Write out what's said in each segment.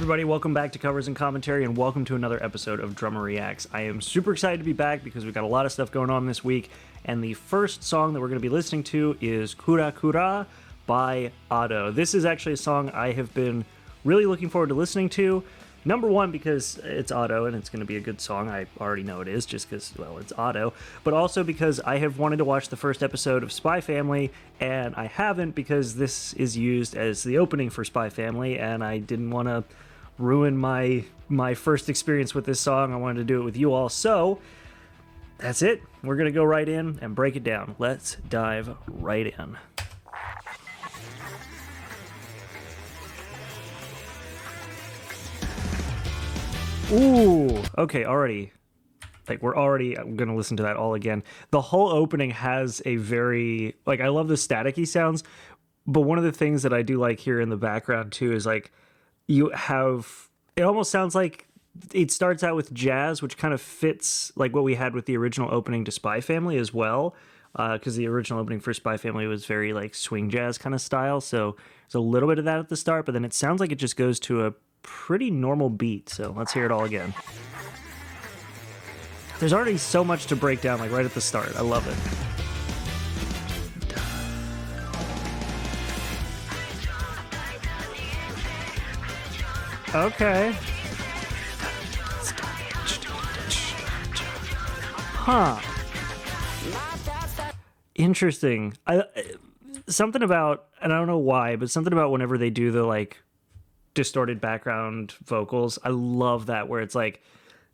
everybody, welcome back to Covers and Commentary, and welcome to another episode of Drummer Reacts. I am super excited to be back because we've got a lot of stuff going on this week, and the first song that we're going to be listening to is Kura Kura by Otto. This is actually a song I have been really looking forward to listening to. Number one, because it's Otto, and it's going to be a good song. I already know it is, just because, well, it's Otto. But also because I have wanted to watch the first episode of SpyXFamily, and I haven't because this is used as the opening for SpyXFamily, and I didn't want to ruin my first experience with this song. I wanted to do it with you all. So, that's it. We're going to go right in and break it down. Let's dive right in. Ooh, okay, already. Like, we're already gonna listen to that all again. The whole opening has a very, like, I love the staticky sounds, but one of the things that I do like here in the background, too, is, like, you have, it almost sounds like it starts out with jazz, which kind of fits, like, what we had with the original opening to SpyXFamily as well, because the original opening for SpyXFamily was very, like, swing jazz kind of style, so there's a little bit of that at the start, but then it sounds like it just goes to a pretty normal beat, so let's hear it all again. There's already so much to break down, like right at the start. I love it. Okay. Huh. Interesting. Something about, and I don't know why, but something about whenever they do the, like, distorted background vocals, I love that, where it's like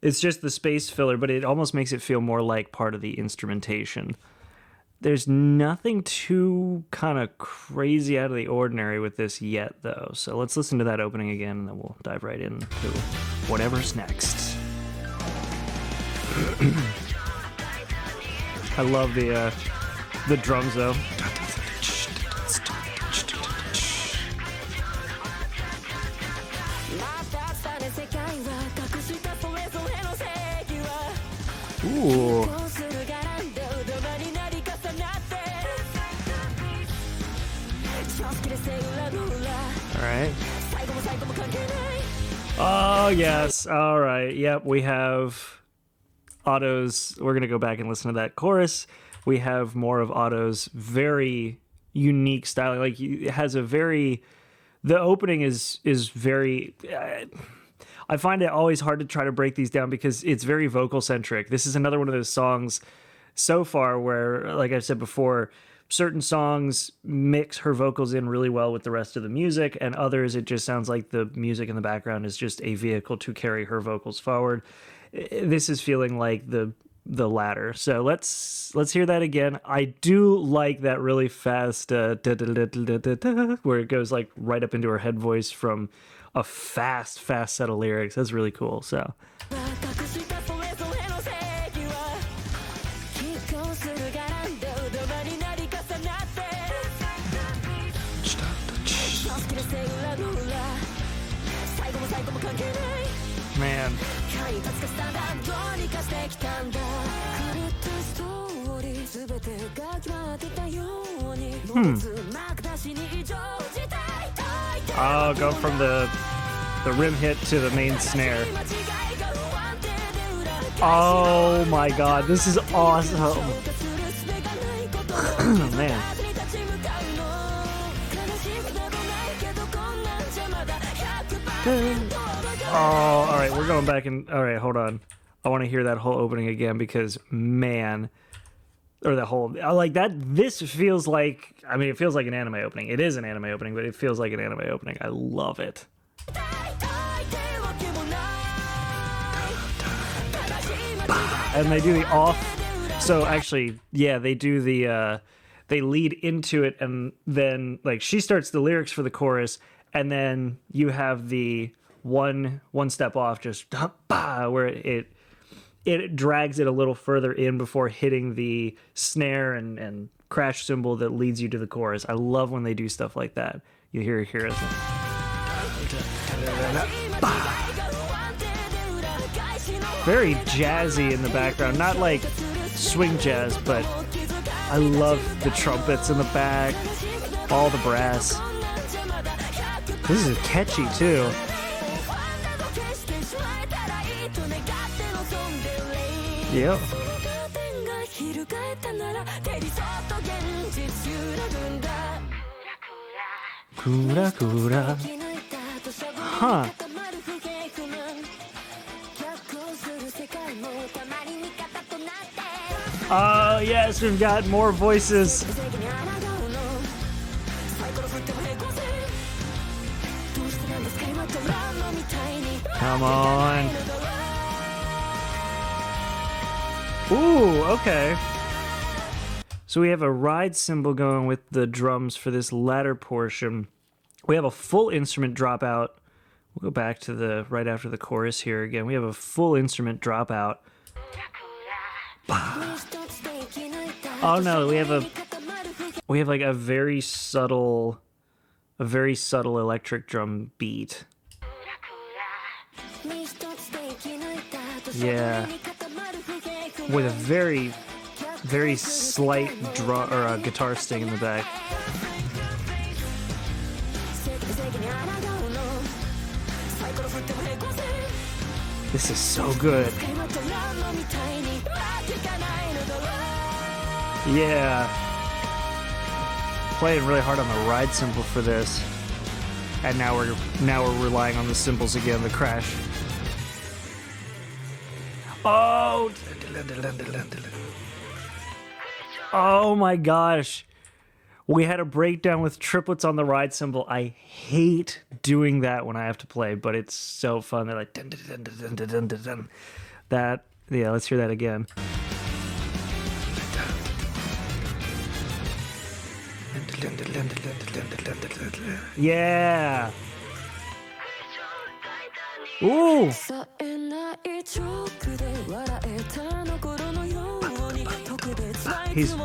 it's just the space filler, but it almost makes it feel more like part of the instrumentation. There's nothing too kind of crazy out of the ordinary with this yet, though, so let's listen to that opening again and then we'll dive right into whatever's next. I love the drums, though. Ooh. Alright. Oh, yes. Alright. Yep, we have Otto's. We're going to go back and listen to that chorus. We have more of Otto's very unique style. Like, it has a very... The opening is very... I find it always hard to try to break these down because it's very vocal centric. This is another one of those songs so far where, like I said before, certain songs mix her vocals in really well with the rest of the music, and others it just sounds like the music in the background is just a vehicle to carry her vocals forward. This is feeling like the latter. So let's hear that again. I do like that really fast where it goes like right up into her head voice from a fast set of lyrics. That's really cool. So man. Oh, go from the rim hit to the main snare. Oh my god, this is awesome. Man. Oh, alright, we're going back and... Alright, hold on. I want to hear that whole opening again because, man... Or the whole... Like, that... This feels like... I mean, it feels like an anime opening. It is an anime opening, but it feels like an anime opening. I love it. And they do the off... So, actually, yeah, they do the... They lead into it, and then, like, she starts the lyrics for the chorus, and then you have the one step off, just where it drags it a little further in before hitting the snare and crash cymbal that leads you to the chorus. I love when they do stuff like that. You hear it here. Very jazzy in the background, not like swing jazz, but I love the trumpets in the back, all the brass. This is catchy too. Yep. Kura Kura. Huh. Oh, yes, we've got more voices. Come on. Ooh, okay. So we have a ride cymbal going with the drums for this latter portion. We have a full instrument dropout. We'll go back to the right after the chorus here again. We have a full instrument dropout. Oh no, we have like a very subtle electric drum beat. Yeah. With a very, very slight drum or a guitar sting in the back. This is so good. Yeah. Playing really hard on the ride cymbal for this. And now we're relying on the cymbals again, the crash. Oh! Oh my gosh. We had a breakdown with triplets on the ride cymbal. I hate doing that when I have to play, but it's so fun. They're like dun, dun, dun, dun, dun, dun, dun, dun. That, yeah, let's hear that again. Yeah. Ooh.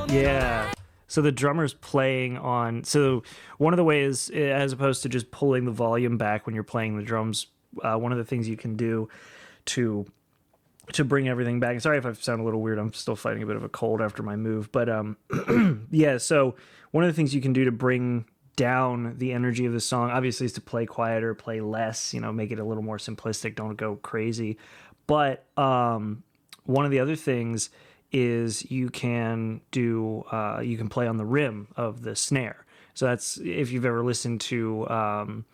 Yeah. So the drummer's playing on. So one of the ways, as opposed to just pulling the volume back when you're playing the drums, one of the things you can do to bring everything back. Sorry if I sound a little weird. I'm still fighting a bit of a cold after my move, but yeah. So one of the things you can do to bring down the energy of the song, obviously, is to play quieter, play less. Make it a little more simplistic. Don't go crazy. But one of the other things is you can play on the rim of the snare. So that's, if you've ever listened to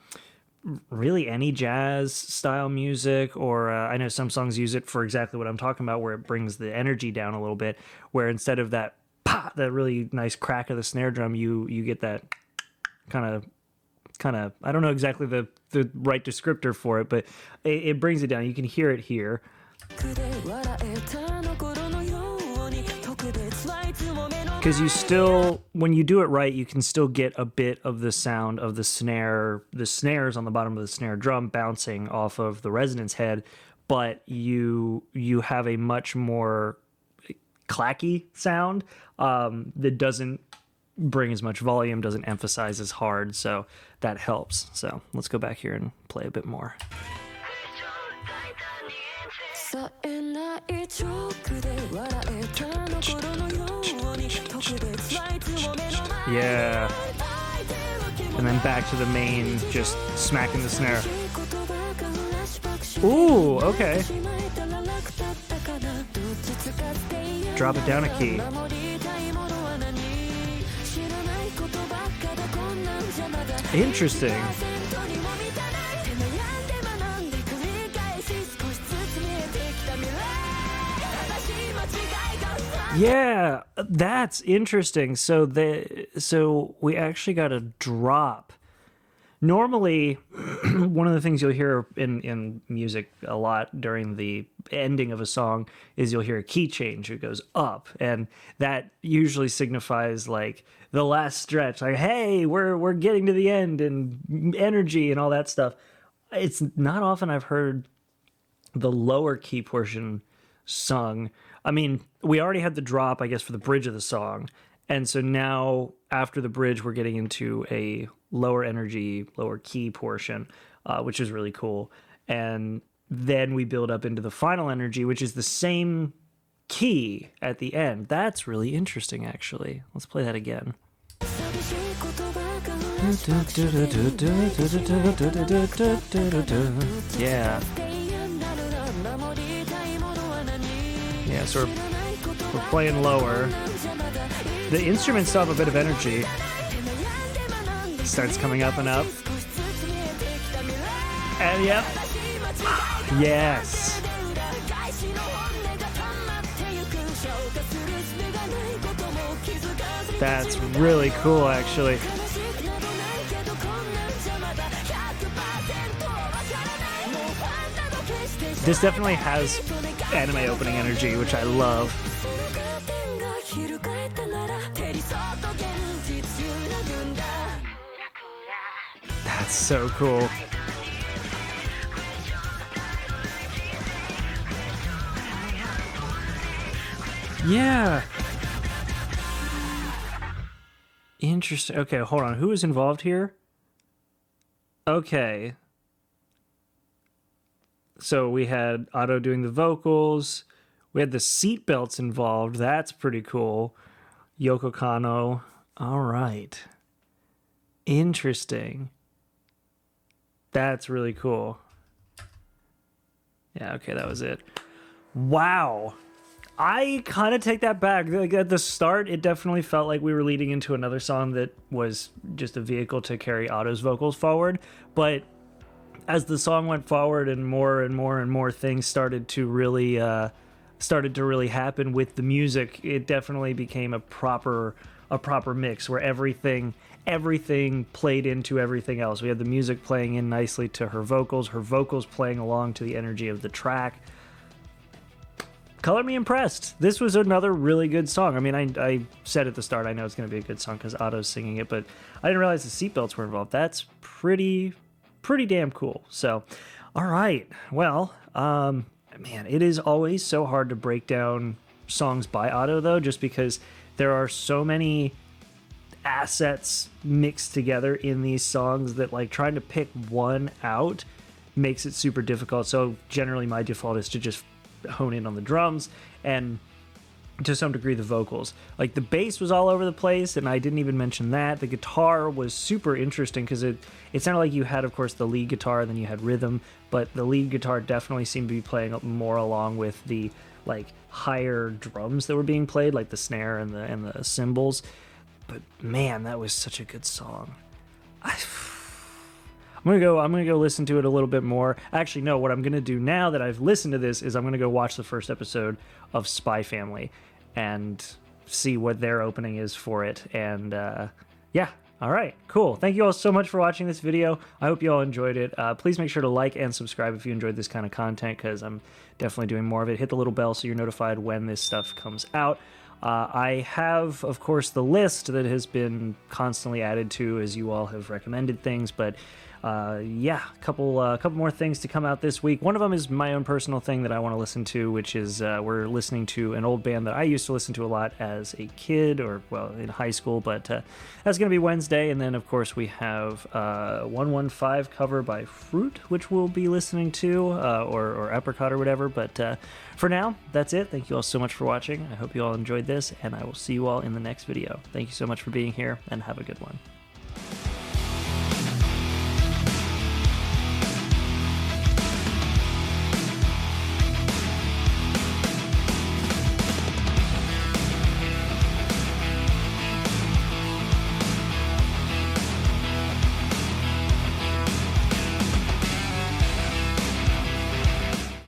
really any jazz style music, or I know some songs use it for exactly what I'm talking about, where it brings the energy down a little bit, where instead of that pop, that really nice crack of the snare drum, you get that kind of, I don't know exactly the right descriptor for it, but it brings it down. You can hear it here. Because you still, when you do it right, you can still get a bit of the sound of the snare, the snares on the bottom of the snare drum bouncing off of the resonance head, but you have a much more clacky sound that doesn't bring as much volume, doesn't emphasize as hard, so that helps. So let's go back here and play a bit more. Yeah. And then back to the main, just smacking the snare. Ooh, okay. Drop it down a key. Interesting. Yeah, that's interesting. So we actually got a drop. Normally, one of the things you'll hear in music a lot during the ending of a song is you'll hear a key change. It goes up, and that usually signifies like the last stretch. Like, hey, we're getting to the end, and energy and all that stuff. It's not often I've heard the lower key portion sung. I mean, we already had the drop, I guess, for the bridge of the song. And so now, after the bridge, we're getting into a lower energy, lower key portion, which is really cool. And then we build up into the final energy, which is the same key at the end. That's really interesting, actually. Let's play that again. Yeah. Yeah, so we're playing lower. The instruments still have a bit of energy. Starts coming up and up. And yep. Yes. That's really cool, actually. This definitely has anime opening energy, which I love. That's so cool. Yeah. Interesting. Okay, hold on. Who is involved here? Okay. So we had Otto doing the vocals. We had the seatbelts involved. That's pretty cool. Yoko Kanno. All right. Interesting. That's really cool. Yeah, okay, that was it. Wow. I kind of take that back. Like at the start, it definitely felt like we were leading into another song that was just a vehicle to carry Otto's vocals forward. But as the song went forward and more and more and more things started to really happen with the music, it definitely became a proper mix where everything played into everything else. We had the music playing in nicely to her vocals playing along to the energy of the track. Color me impressed. This was another really good song. I mean, I said at the start I know it's going to be a good song because Otto's singing it, but I didn't realize the seatbelts were involved. That's pretty damn cool. So, all right. Well, man, it is always so hard to break down songs by Otto, though, just because there are so many assets mixed together in these songs that, like, trying to pick one out makes it super difficult. So generally my default is to just hone in on the drums and to some degree the vocals. Like the bass was all over the place, and I didn't even mention that. The guitar was super interesting because it sounded like you had, of course, the lead guitar, then you had rhythm, but the lead guitar definitely seemed to be playing more along with the like higher drums that were being played, like the snare and the cymbals. But man, that was such a good song. I'm gonna go listen to it a little bit more. Actually, no, what I'm gonna do now that I've listened to this is I'm gonna go watch the first episode of SpyXFamily and see what their opening is for it. And yeah, all right, cool. Thank you all so much for watching this video. I hope you all enjoyed it. Please make sure to like and subscribe if you enjoyed this kind of content, because I'm definitely doing more of it. Hit the little bell so you're notified when this stuff comes out. I have, of course, the list that has been constantly added to as you all have recommended things, but yeah, a couple more things to come out this week. One of them is my own personal thing that I want to listen to, which is we're listening to an old band that I used to listen to a lot as a kid, or well, in high school, but that's going to be Wednesday. And then, of course, we have 115 cover by Fruit, which we'll be listening to, or Apricot or whatever. But for now, that's it. Thank you all so much for watching. I hope you all enjoyed this, and I will see you all in the next video. Thank you so much for being here, and have a good one.